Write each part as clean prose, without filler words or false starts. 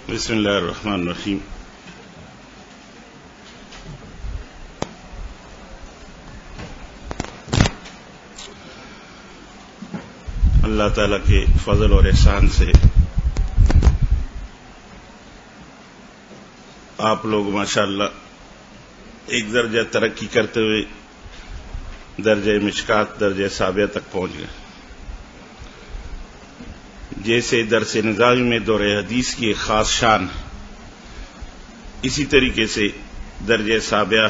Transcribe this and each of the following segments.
بسم اللہ الرحمن الرحیم. اللہ تعالیٰ کے فضل اور احسان سے آپ لوگ ماشاءاللہ ایک درجہ ترقی کرتے ہوئے درجہ مشکات درجہ سابعہ تک پہنچ گئے. جیسے درس نظامی میں دورہ حدیث کی ایک خاص شان ہے، اسی طریقے سے درجہ سابعہ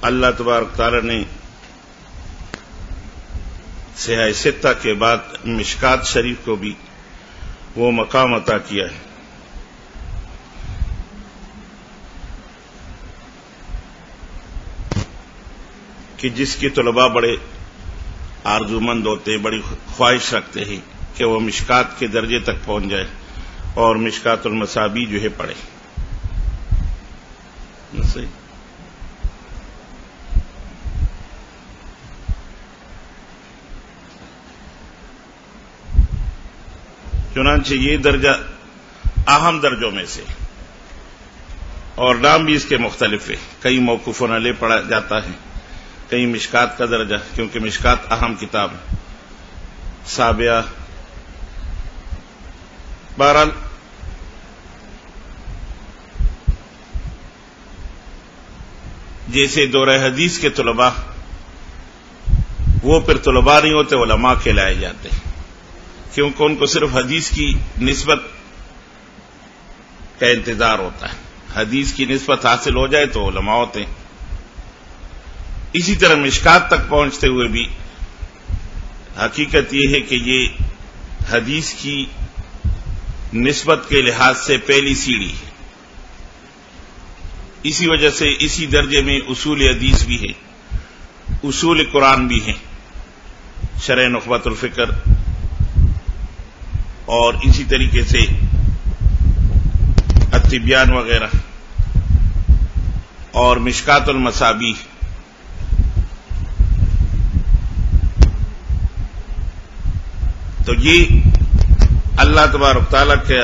اللہ تبارک تعالی نے صحیح ستہ کے بعد مشکات شریف کو بھی وہ مقام عطا کیا ہے. کہ جس کے طلباء بڑے آرزومند ہوتے ہیں، بڑی خواہش رکھتے ہیں کہ وہ مشکات کے درجے تک پہنچ جائے اور مشکات المصابیح جو ہے پڑھے. چنانچہ یہ درجہ اہم درجوں میں سے، اور نام بھی اس کے مختلف ہے. کئی موقوفوں علیہ پڑھا جاتا ہے، کئی مشکات کا درجہ، کیونکہ مشکات اہم کتاب ہے. سابعہ بہرحال جیسے دورہ حدیث کے طلباء وہ پھر طلباء نہیں ہوتے، علماء کہلائے جاتے ہیں، کیونکہ ان کو صرف حدیث کی نسبت کا انتظار ہوتا ہے. حدیث کی نسبت حاصل ہو جائے تو علماء ہوتے ہیں. اسی طرح مشکات تک پہنچتے ہوئے بھی حقیقت یہ ہے کہ یہ حدیث کی نسبت کے لحاظ سے پہلی سیڑھی ہے. اسی وجہ سے اسی درجے میں اصول حدیث بھی ہے، اصول قرآن بھی ہیں، شرح نخبۃ الفکر، اور اسی طریقے سے التبیان وغیرہ اور مشکات المصابیح. تو یہ اللہ تبارک تعالیٰ کا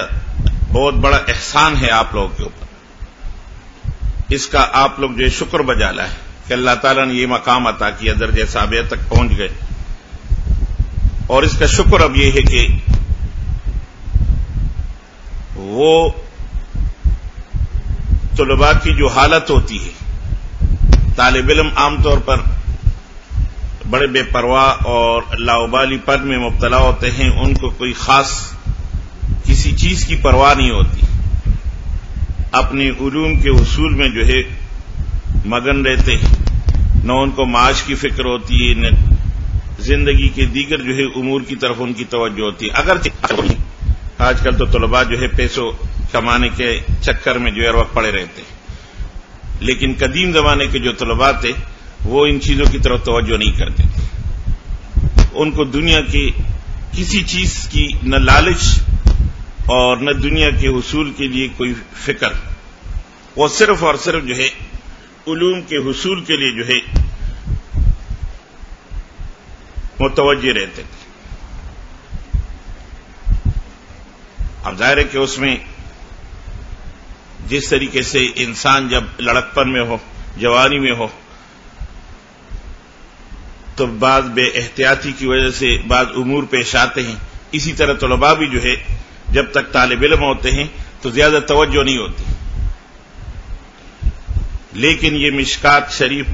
بہت بڑا احسان ہے آپ لوگوں کے اوپر. اس کا آپ لوگ جو شکر بجا لائے کہ اللہ تعالیٰ نے یہ مقام عطا کیا، درجہ سابعہ تک پہنچ گئے. اور اس کا شکر اب یہ ہے کہ وہ طلباء کی جو حالت ہوتی ہے، طالب علم عام طور پر بڑے بے پرواہ اور لاابالی پن میں مبتلا ہوتے ہیں. ان کو کوئی خاص کسی چیز کی پرواہ نہیں ہوتی، اپنے علوم کے حصول میں جو ہے مگن رہتے ہیں. نہ ان کو معاش کی فکر ہوتی ہے، نہ زندگی کے دیگر جو ہے امور کی طرف ان کی توجہ ہوتی ہے. اگرچہ آج کل تو طلباء جو ہے پیسوں کمانے کے چکر میں جو ہے وقت پڑے رہتے ہیں، لیکن قدیم زمانے کے جو طلباء تھے وہ ان چیزوں کی طرف توجہ نہیں کرتے تھے. ان کو دنیا کی کسی چیز کی نہ لالچ اور نہ دنیا کے حصول کے لیے کوئی فکر، وہ صرف اور صرف جو ہے علوم کے حصول کے لیے جو ہے متوجہ رہتے تھے. اب ظاہر ہے کہ اس میں جس طریقے سے انسان جب لڑکپن میں ہو، جوانی میں ہو، تو بعض بے احتیاطی کی وجہ سے بعض امور پیش آتے ہیں. اسی طرح طلباء بھی جو ہے جب تک طالب علم ہوتے ہیں تو زیادہ توجہ نہیں ہوتی، لیکن یہ مشکات شریف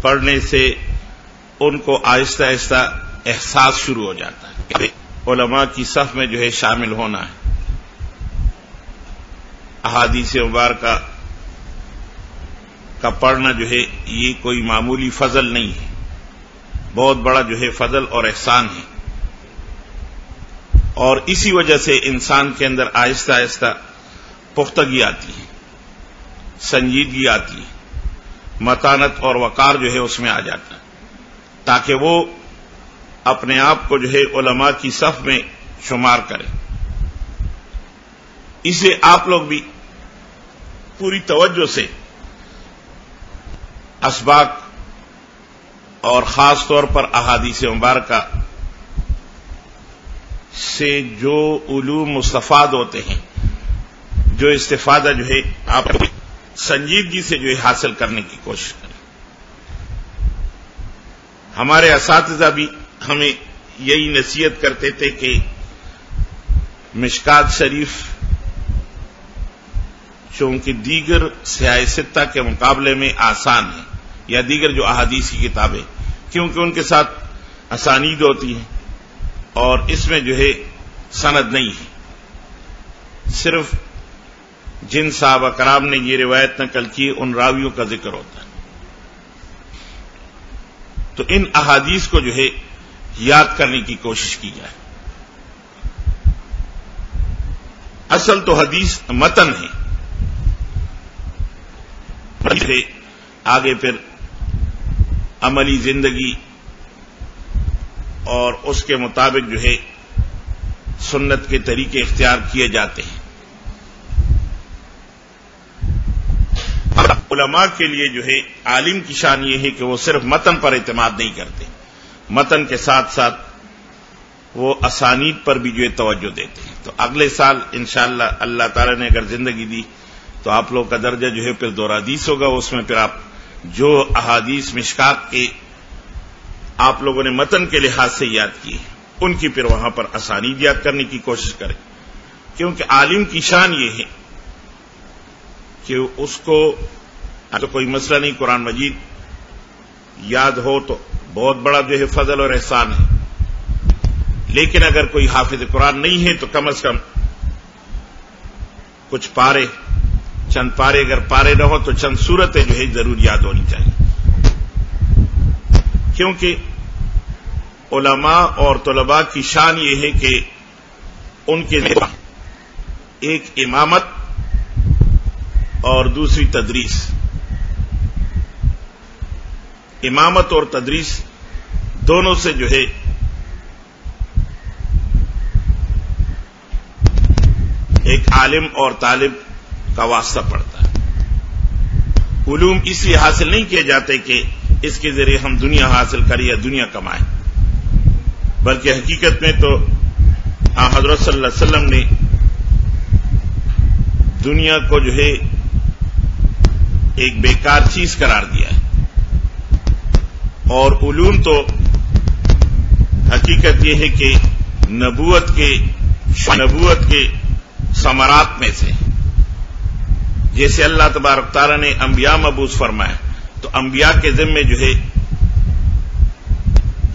پڑھنے سے ان کو آہستہ آہستہ احساس شروع ہو جاتا ہے کہ علماء کی صف میں جو ہے شامل ہونا ہے. احادیث مبارکہ کا پڑھنا جو ہے یہ کوئی معمولی فضل نہیں ہے، بہت بڑا جو ہے فضل اور احسان ہے. اور اسی وجہ سے انسان کے اندر آہستہ آہستہ پختگی آتی ہے، سنجیدگی آتی ہے، متانت اور وقار جو ہے اس میں آ جاتا ہے، تاکہ وہ اپنے آپ کو جو ہے علماء کی صف میں شمار کرے. اسے آپ لوگ بھی پوری توجہ سے اسباق اور خاص طور پر احادیث مبارکہ سے جو علوم مستفاد ہوتے ہیں، جو استفادہ جو ہے آپ سنجیدگی سے جو ہے حاصل کرنے کی کوشش کریں۔ ہمارے اساتذہ بھی ہمیں یہی نصیحت کرتے تھے کہ مشکات شریف چونکہ دیگر سیاہ ستہ کے مقابلے میں آسان ہے، یا دیگر جو احادیث کی کتابیں، کیونکہ ان کے ساتھ اسانید ہوتی ہیں اور اس میں جو ہے سند نہیں ہے، صرف جن صحابہ کرام نے یہ روایت نقل کی ان راویوں کا ذکر ہوتا ہے۔ تو ان احادیث کو جو ہے یاد کرنے کی کوشش کی جائے۔ اصل تو حدیث متن ہے، آگے پھر عملی زندگی اور اس کے مطابق جو ہے سنت کے طریقے اختیار کیے جاتے ہیں۔ علماء کے لیے جو ہے عالم کی شان یہ ہے کہ وہ صرف متن پر اعتماد نہیں کرتے، متن کے ساتھ ساتھ وہ اسانید پر بھی جو ہے توجہ دیتے ہیں۔ تو اگلے سال انشاءاللہ اللہ تعالی نے اگر زندگی دی تو آپ لوگ کا درجہ جو ہے پھر دور حدیث ہوگا، اس میں پھر آپ جو احادیث مشکات کے آپ لوگوں نے متن کے لحاظ سے یاد کی ان کی پھر وہاں پر اسانید یاد کرنے کی کوشش کریں، کیونکہ عالم کی شان یہ ہے کہ اس کو تو کوئی مسئلہ نہیں، قرآن مجید یاد ہو تو بہت بڑا جو ہے فضل اور احسان ہے، لیکن اگر کوئی حافظ قرآن نہیں ہے تو کم از کم کچھ پارے، چند پارے، اگر پارے نہ ہو تو چند سورتیں جو ہے ضرور یاد ہونی چاہیے، کیونکہ علماء اور طلباء کی شان یہ ہے کہ ان کے ایک امامت اور دوسری تدریس، امامت اور تدریس دونوں سے جو ہے ایک عالم اور طالب کا واسطہ پڑتا ہے۔ علوم اس لیے حاصل نہیں کیے جاتے کہ اس کے ذریعے ہم دنیا حاصل کریں یا دنیا کمائیں، بلکہ حقیقت میں تو حضرت صلی اللہ علیہ وسلم نے دنیا کو جو ہے ایک بیکار چیز قرار دیا ہے، اور علوم تو حقیقت یہ ہے کہ نبوت کے ثمرات میں سے، جیسے اللہ تبارک تعالیٰ نے انبیاء مبعوث فرمایا تو انبیاء کے ذمے جو ہے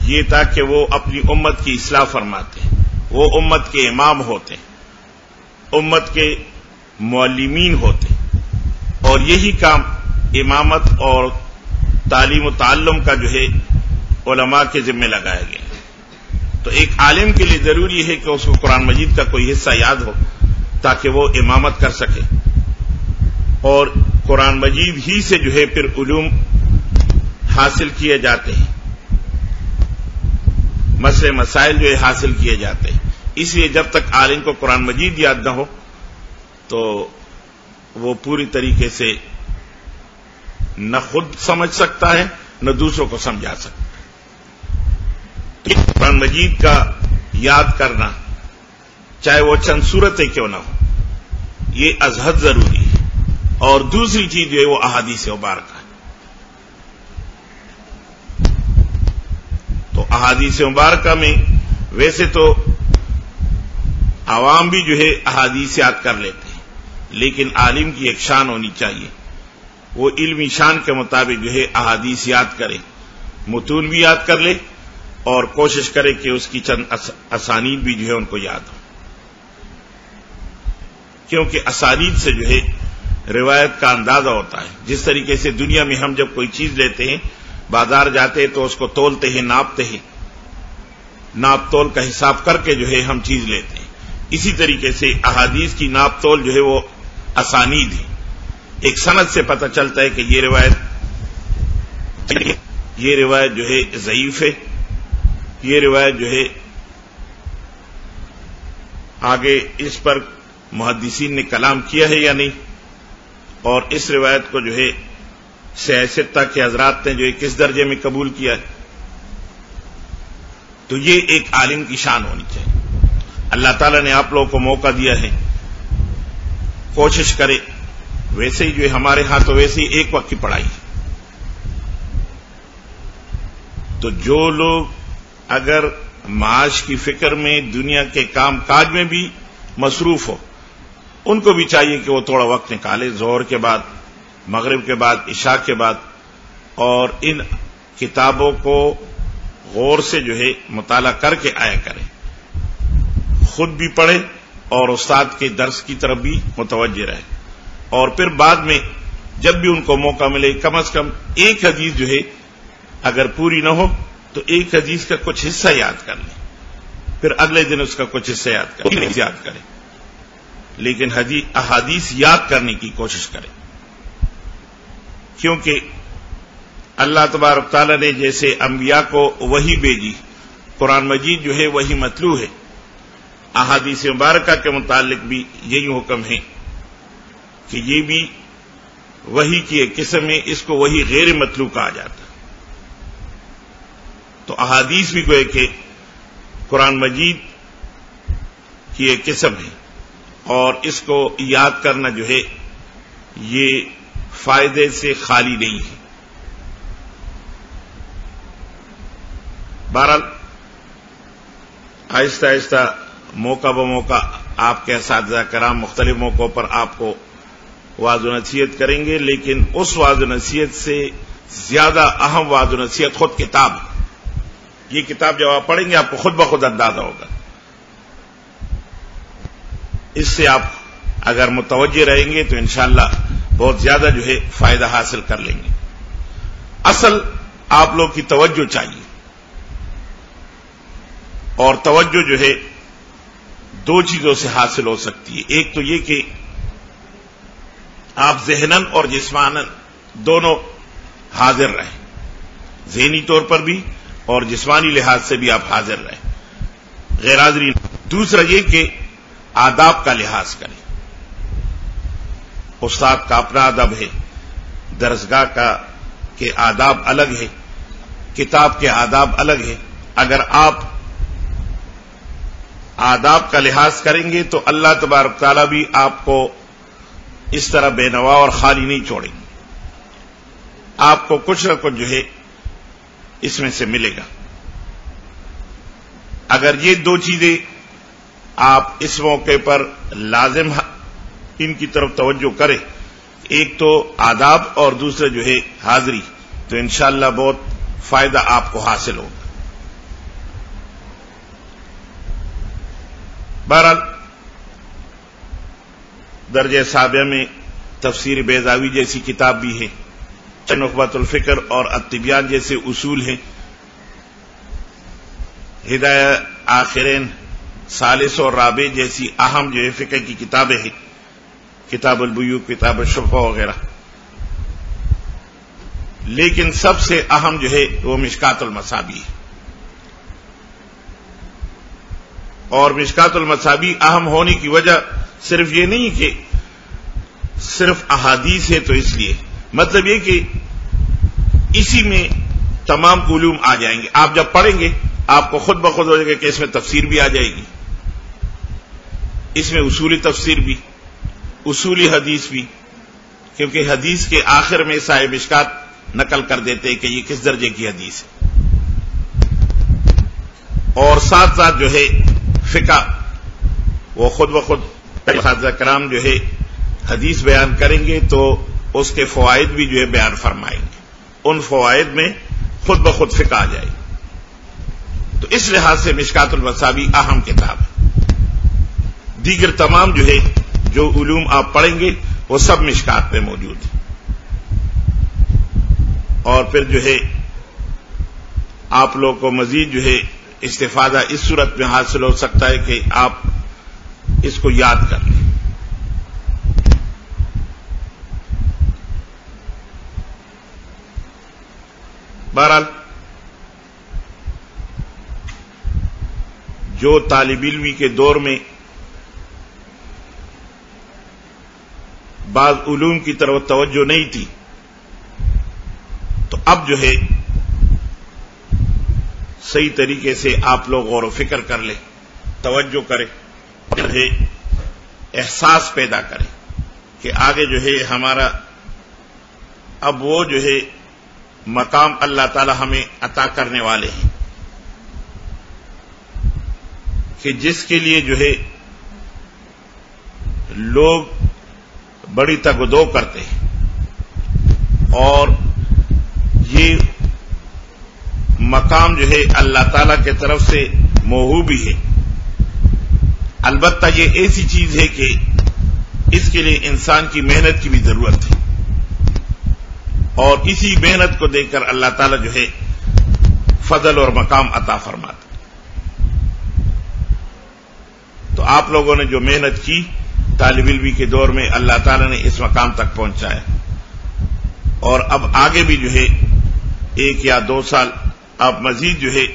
یہ تھا کہ وہ اپنی امت کی اصلاح فرماتے ہیں، وہ امت کے امام ہوتے ہیں، امت کے معلمین ہوتے ہیں، اور یہی کام امامت اور تعلیم و تعلم کا جو ہے علماء کے ذمے لگایا گیا ہے۔ تو ایک عالم کے لیے ضروری ہے کہ اس کو قرآن مجید کا کوئی حصہ یاد ہو تاکہ وہ امامت کر سکے، اور قرآن مجید ہی سے جو ہے پھر علوم حاصل کیے جاتے ہیں، مسئلے مسائل جو ہے حاصل کیے جاتے ہیں۔ اس لیے جب تک عالم کو قرآن مجید یاد نہ ہو تو وہ پوری طریقے سے نہ خود سمجھ سکتا ہے نہ دوسروں کو سمجھا سکتا ہے۔ قرآن مجید کا یاد کرنا چاہے وہ چند صورتیں کیوں نہ ہو، یہ از حد ضروری ہے، اور دوسری چیز جو ہے وہ احادیث مبارکہ ہے۔ تو احادیث مبارکہ میں ویسے تو عوام بھی جو ہے احادیث یاد کر لیتے ہیں، لیکن عالم کی ایک شان ہونی چاہیے، وہ علمی شان کے مطابق جو ہے احادیث یاد کرے، متون بھی یاد کر لے اور کوشش کرے کہ اس کی چند اسانید بھی جو ہے ان کو یاد ہو، کیونکہ اسانید سے جو ہے روایت کا اندازہ ہوتا ہے۔ جس طریقے سے دنیا میں ہم جب کوئی چیز لیتے ہیں، بازار جاتے ہیں تو اس کو تولتے ہیں، ناپتے ہیں، ناپ تول کا حساب کر کے جو ہے ہم چیز لیتے ہیں، اسی طریقے سے احادیث کی ناپ تول جو ہے وہ اسانید ہے۔ ایک سند سے پتہ چلتا ہے کہ یہ روایت جو ہے ضعیف ہے، یہ روایت جو ہے آگے اس پر محدثین نے کلام کیا ہے یا نہیں، اور اس روایت کو جو ہے سیاستہ کے حضرات نے جو ہے کس درجے میں قبول کیا ہے۔ تو یہ ایک عالم کی شان ہونی چاہیے۔ اللہ تعالیٰ نے آپ لوگوں کو موقع دیا ہے، کوشش کرے. ویسے ہی جو ہے ہمارے ہاں تو ویسے ہی ایک وقت کی پڑھائی. تو جو لوگ اگر معاش کی فکر میں دنیا کے کام کاج میں بھی مصروف ہو، ان کو بھی چاہیے کہ وہ تھوڑا وقت نکالے، ظہر کے بعد، مغرب کے بعد، عشاء کے بعد، اور ان کتابوں کو غور سے جو ہے مطالعہ کر کے آیا کریں، خود بھی پڑھے اور استاد کے درس کی طرف بھی متوجہ رہے. اور پھر بعد میں جب بھی ان کو موقع ملے کم از کم ایک حدیث جو ہے اگر پوری نہ ہو تو ایک حدیث کا کچھ حصہ یاد کر لیں، پھر اگلے دن اس کا کچھ حصہ یاد کریں، لیکن احادیث یاد کرنے کی کوشش کریں. کیونکہ اللہ تبارک تعالیٰ نے جیسے انبیاء کو وحی بھیجی، قرآن مجید جو ہے وحی متلو ہے، احادیث مبارکہ کے متعلق بھی یہی حکم ہے کہ یہ بھی وحی کی ایک قسم ہے، اس کو وحی غیر متلو کہا جاتا. تو احادیث بھی گوئے کہ قرآن مجید کی ایک قسم ہے، اور اس کو یاد کرنا جو ہے یہ فائدے سے خالی نہیں ہے. بہرحال آہستہ آہستہ موقع بموقع آپ کے اساتذہ کرام مختلف موقعوں پر آپ کو وعظ و نصیحت کریں گے، لیکن اس وعظ و نصیحت سے زیادہ اہم وعظ و نصیحت خود کتاب ہے. یہ کتاب جب آپ پڑھیں گے آپ کو خود بخود اندازہ ہوگا. اس سے آپ اگر متوجہ رہیں گے تو انشاءاللہ بہت زیادہ جو ہے فائدہ حاصل کر لیں گے. اصل آپ لوگ کی توجہ چاہیے، اور توجہ جو ہے دو چیزوں سے حاصل ہو سکتی ہے. ایک تو یہ کہ آپ ذہناً اور جسماناً دونوں حاضر رہیں، ذہنی طور پر بھی اور جسمانی لحاظ سے بھی آپ حاضر رہیں، غیر حاضری. دوسرا یہ کہ آداب کا لحاظ کریں. استاد کا اپنا ادب ہے، درسگاہ کے آداب الگ ہے، کتاب کے آداب الگ ہے. اگر آپ آداب کا لحاظ کریں گے تو اللہ تبارک تعالیٰ بھی آپ کو اس طرح بے نوا اور خالی نہیں چھوڑیں گے. آپ کو کچھ نہ کچھ جو ہے اس میں سے ملے گا. اگر یہ دو چیزیں آپ اس موقع پر لازم ان کی طرف توجہ کریں، ایک تو آداب اور دوسرا جو ہے حاضری، تو انشاءاللہ بہت فائدہ آپ کو حاصل ہوگا. بہرحال درجہ سابعہ میں تفسیر بیضاوی جیسی کتاب بھی ہے، نخبۃ الفکر اور التبیان جیسے اصول ہیں، ہدایہ آخرین، ثالث اور رابع جیسی اہم جو ہے فقہ کی کتابیں ہیں، کتاب البیوع، کتاب الشفع وغیرہ. لیکن سب سے اہم جو ہے وہ مشکات المصابیح ہے. اور مشکات المصابیح اہم ہونے کی وجہ صرف یہ نہیں کہ صرف احادیث ہے تو اس لیے، مطلب یہ کہ اسی میں تمام علوم آ جائیں گے. آپ جب پڑھیں گے آپ کو خود بخود ہو جائے گا کہ اس میں تفسیر بھی آ جائے گی، اس میں اصولی تفسیر بھی، اصولی حدیث بھی، کیونکہ حدیث کے آخر میں صاحب مشکات نقل کر دیتے ہیں کہ یہ کس درجے کی حدیث ہے. اور ساتھ ساتھ جو ہے فقہ وہ خود بخود اساتذہ کرام جو ہے حدیث بیان کریں گے تو اس کے فوائد بھی جو ہے بیان فرمائیں گے، ان فوائد میں خود بخود فقہ آ جائے. تو اس لحاظ سے مشکات المصابیح اہم کتاب ہے. دیگر تمام جو ہے جو علوم آپ پڑھیں گے وہ سب مشکات میں موجود ہیں. اور پھر جو ہے آپ لوگ کو مزید جو ہے استفادہ اس صورت میں حاصل ہو سکتا ہے کہ آپ اس کو یاد کر لیں. بہرحال جو طالب علمی کے دور میں بعض علوم کی طرف توجہ نہیں تھی، تو اب جو ہے صحیح طریقے سے آپ لوگ غور و فکر کر لیں، توجہ کریں. ہے احساس پیدا کرے کہ آگے جو ہے ہمارا اب وہ جو ہے مقام اللہ تعالی ہمیں عطا کرنے والے ہیں کہ جس کے لیے جو ہے لوگ بڑی تگ و دو کرتے ہیں، اور یہ مقام جو ہے اللہ تعالی کی طرف سے موہوب بھی ہے۔ البتہ یہ ایسی چیز ہے کہ اس کے لیے انسان کی محنت کی بھی ضرورت ہے، اور اسی محنت کو دیکھ کر اللہ تعالی جو ہے فضل اور مقام عطا فرماتا۔ تو آپ لوگوں نے جو محنت کی طالب علمی کے دور میں، اللہ تعالی نے اس مقام تک پہنچایا، اور اب آگے بھی جو ہے 1 یا 2 سال آپ مزید جو ہے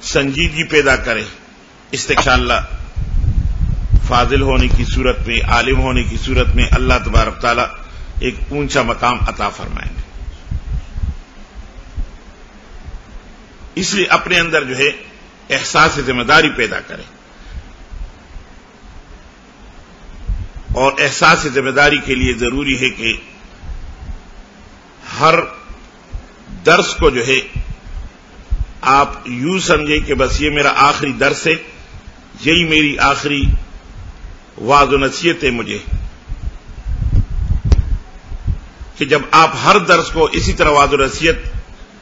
سنجیدگی پیدا کریں، انشاءاللہ فاضل ہونے کی صورت میں، عالم ہونے کی صورت میں اللہ تبارک تعالی ایک اونچا مقام عطا فرمائیں گے۔ اس لیے اپنے اندر جو ہے احساس ذمہ داری پیدا کریں، اور احساس ذمہ داری کے لیے ضروری ہے کہ ہر درس کو جو ہے آپ یوں سمجھیں کہ بس یہ میرا آخری درس ہے، یہی میری آخری وعظ و نصیحت ہے مجھے، کہ جب آپ ہر درس کو اسی طرح وعظ و نصیحت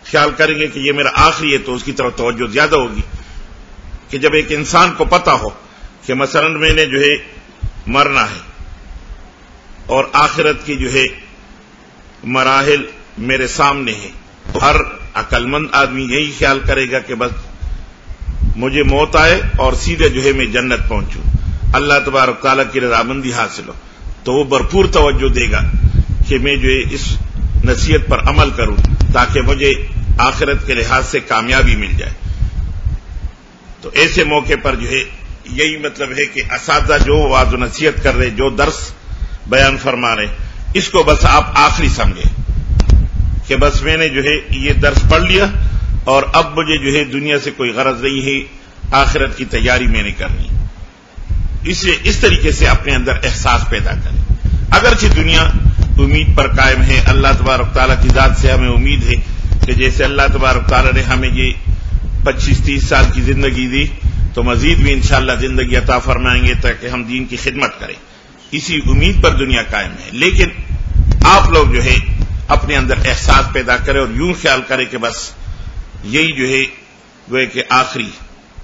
خیال کریں گے کہ یہ میرا آخری ہے تو اس کی طرف توجہ زیادہ ہوگی۔ کہ جب ایک انسان کو پتا ہو کہ مثلا میں نے جو ہے مرنا ہے اور آخرت کی جو ہے مراحل میرے سامنے ہیں، تو ہر عقل مند آدمی یہی خیال کرے گا کہ بس مجھے موت آئے اور سیدھے جو ہے میں جنت پہنچوں، اللہ تبارک تعالیٰ کی رضامندی حاصل ہو، تو وہ بھرپور توجہ دے گا کہ میں جو ہے اس نصیحت پر عمل کروں تاکہ مجھے آخرت کے لحاظ سے کامیابی مل جائے۔ تو ایسے موقع پر جو ہے یہی مطلب ہے کہ اساتذہ جو وعظ و نصیحت کر رہے، جو درس بیان فرما رہے، اس کو بس آپ آخری سمجھیں کہ بس میں نے جو ہے یہ درس پڑھ لیا اور اب مجھے جو ہے دنیا سے کوئی غرض نہیں ہے، آخرت کی تیاری میں نے کرنی۔ اس لیے اس طریقے سے اپنے اندر احساس پیدا کریں۔ اگرچہ دنیا امید پر قائم ہے، اللہ تبارک تعالیٰ کی ذات سے ہمیں امید ہے کہ جیسے اللہ تبارک تعالیٰ نے ہمیں یہ 25-30 سال کی زندگی دی تو مزید بھی انشاءاللہ زندگی عطا فرمائیں گے تاکہ ہم دین کی خدمت کریں، اسی امید پر دنیا قائم ہے۔ لیکن آپ لوگ جو ہے اپنے اندر احساس پیدا کریں اور یوں خیال کریں کہ بس یہی جو ہے وہ ہے کہ آخری،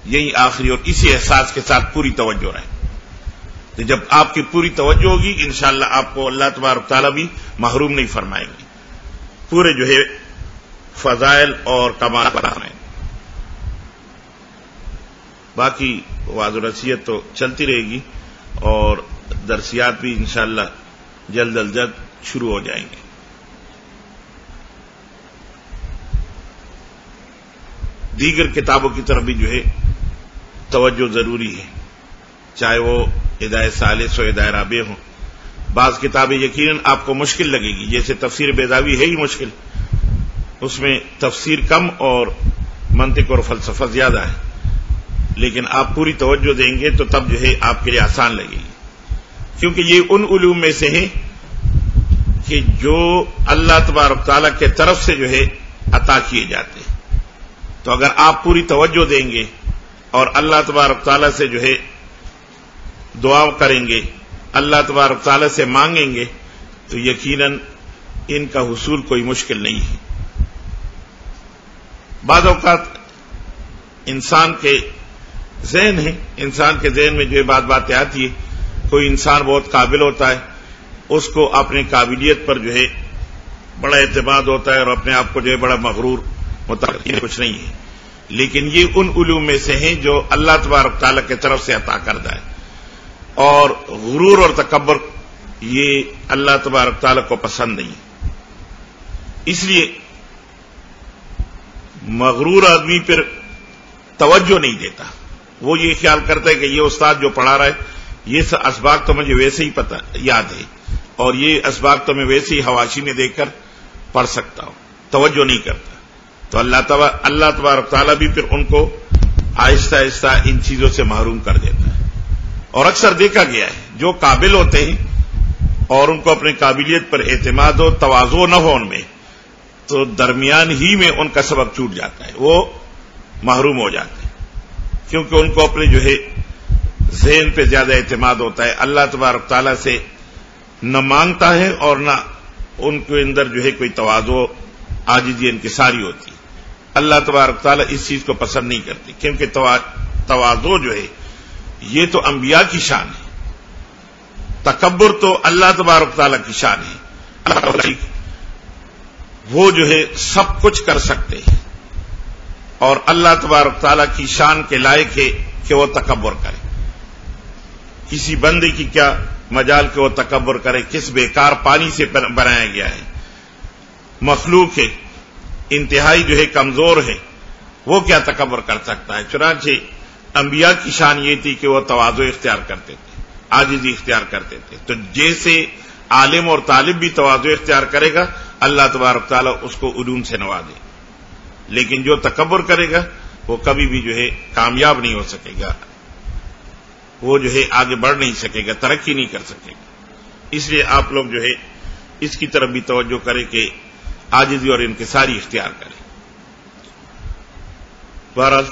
یہی آخری، اور اسی احساس کے ساتھ پوری توجہ رہے۔ تو جب آپ کی پوری توجہ ہوگی انشاءاللہ آپ کو اللہ تبارک تعالیٰ بھی محروم نہیں فرمائیں گے، پورے جو ہے فضائل اور کمال بنائیں۔ باقی وعظ و نصیحت تو چلتی رہے گی اور درسیات بھی انشاءاللہ جلد از جلد شروع ہو جائیں گے۔ دیگر کتابوں کی طرف بھی جو ہے توجہ ضروری ہے، چاہے وہ ہدایت ثالث و ہدایت رابع ہوں۔ بعض کتابیں یقیناً آپ کو مشکل لگے گی، جیسے تفسیر بیضاوی ہے ہی مشکل، اس میں تفسیر کم اور منطق اور فلسفہ زیادہ ہے، لیکن آپ پوری توجہ دیں گے تو تب جو ہے آپ کے لیے آسان لگے گی، کیونکہ یہ ان علوم میں سے ہیں کہ جو اللہ تبارک تعالیٰ کے طرف سے جو ہے عطا کیے جاتے ہیں۔ تو اگر آپ پوری توجہ دیں گے اور اللہ تبارک تعالیٰ سے جو ہے دعا کریں گے، اللہ تبارک تعالیٰ سے مانگیں گے، تو یقیناً ان کا حصول کوئی مشکل نہیں ہے۔ بعض اوقات انسان کے ذہن ہے، انسان کے ذہن میں جو ہے باتیں آتی ہے، کوئی انسان بہت قابل ہوتا ہے، اس کو اپنی قابلیت پر جو ہے بڑا اعتماد ہوتا ہے اور اپنے آپ کو جو ہے بڑا مغرور ہوتا ہے، کچھ نہیں ہے، لیکن یہ ان علوم میں سے ہیں جو اللہ تبارک تعالیٰ کی طرف سے عطا کردہ ہے، اور غرور اور تکبر یہ اللہ تبارک تعالیٰ کو پسند نہیں۔ اس لیے مغرور آدمی پھر توجہ نہیں دیتا، وہ یہ خیال کرتا ہے کہ یہ استاد جو پڑھا رہا ہے یہ اسباق تو مجھے ویسے ہی پتہ یاد ہے، اور یہ اسباق تو میں ویسے ہی حواشی میں دیکھ کر پڑھ سکتا ہوں، توجہ نہیں کرتا۔ تو اللہ تبارک تعالیٰ بھی پھر ان کو آہستہ آہستہ ان چیزوں سے محروم کر دیتا ہے. اور اکثر دیکھا گیا ہے جو قابل ہوتے ہیں اور ان کو اپنی قابلیت پر اعتماد و تواضع نہ ہو ان میں، تو درمیان ہی میں ان کا سبق چھوٹ جاتا ہے، وہ محروم ہو جاتے ہیں، کیونکہ ان کو اپنے جو ہے ذہن پہ زیادہ اعتماد ہوتا ہے. اللہ تبارک تعالیٰ سے نہ مانگتا ہے اور نہ ان کے اندر جو ہے کوئی تواضع، عاجزی، انکساری ہوتی ہے. اللہ تبارک تعالیٰ اس چیز کو پسند نہیں کرتی، کیونکہ تواضع جو ہے یہ تو انبیاء کی شان ہے، تکبر تو اللہ تبارک تعالیٰ کی شان ہے. اللہ وہ جو ہے سب کچھ کر سکتے ہیں، اور اللہ تبارک تعالیٰ کی شان کے لائق ہے کہ وہ تکبر کرے. کسی بندے کی کیا مجال کہ وہ تکبر کرے؟ کس بیکار پانی سے بنایا گیا ہے، مخلوق ہے، انتہائی جو ہے کمزور ہے، وہ کیا تکبر کر سکتا ہے؟ چنانچہ انبیاء کی شان یہ تھی کہ وہ تواضع اختیار کرتے تھے، عاجزی اختیار کرتے تھے. تو جیسے عالم اور طالب بھی تواضع اختیار کرے گا، اللہ تبارک تعالیٰ اس کو علوم سے نوازے. لیکن جو تکبر کرے گا وہ کبھی بھی جو ہے کامیاب نہیں ہو سکے گا، وہ جو ہے آگے بڑھ نہیں سکے گا، ترقی نہیں کر سکے گا. اس لیے آپ لوگ جو ہے اس کی طرف بھی توجہ کریں کہ عاجزی اور انکساری اختیار کریں. بہرحال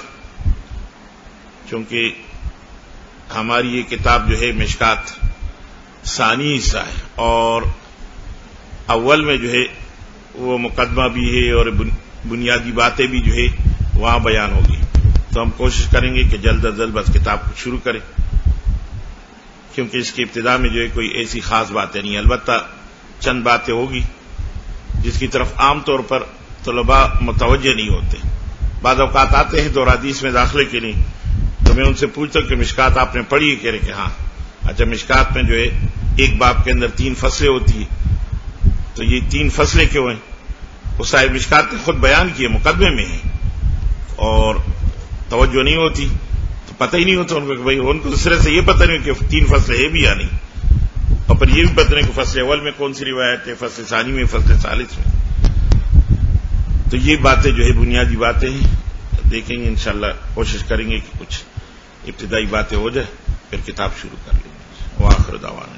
چونکہ ہماری یہ کتاب جو ہے مشکات ثانی حصہ ہے، اور اول میں جو ہے وہ مقدمہ بھی ہے اور بنیادی باتیں بھی جو ہے وہاں بیان ہوگی. تو ہم کوشش کریں گے کہ جلد از جلد بس کتاب کو شروع کریں، کیونکہ اس کی ابتدا میں جو ہے کوئی ایسی خاص باتیں نہیں، البتہ چند باتیں ہوگی جس کی طرف عام طور پر طلباء متوجہ نہیں ہوتے. بعض اوقات آتے ہیں دور حدیث میں داخلے کے لیے، تو میں ان سے پوچھتا ہوں کہ مشکات آپ نے پڑھی ہے؟ کہہ رہے کہ ہاں. اچھا، مشکات میں جو ہے ایک باب کے اندر 3 فصلیں ہوتی ہیں، تو یہ 3 فصلیں کیوں ہیں؟ وہ صاحب مشکات نے خود بیان کیے، مقدمے میں ہیں، اور توجہ نہیں ہوتی تو پتہ ہی نہیں ہوتا ان کو کہ بھائی ان کو دوسرے سے یہ پتہ نہیں کہ 3 فصلیں ہے بھی یا نہیں، اور پھر یہ بھی پتہ نہیں کہ فصل اول میں کون سی روایت ہے، فصل ثانی میں، فصل ثالث میں. تو یہ باتیں جو ہے بنیادی باتیں ہیں، دیکھیں گے انشاءاللہ، کوشش کریں گے کہ کچھ ابتدائی باتیں ہو جائے، پھر کتاب شروع کر لیں گے. وآخر دعوانا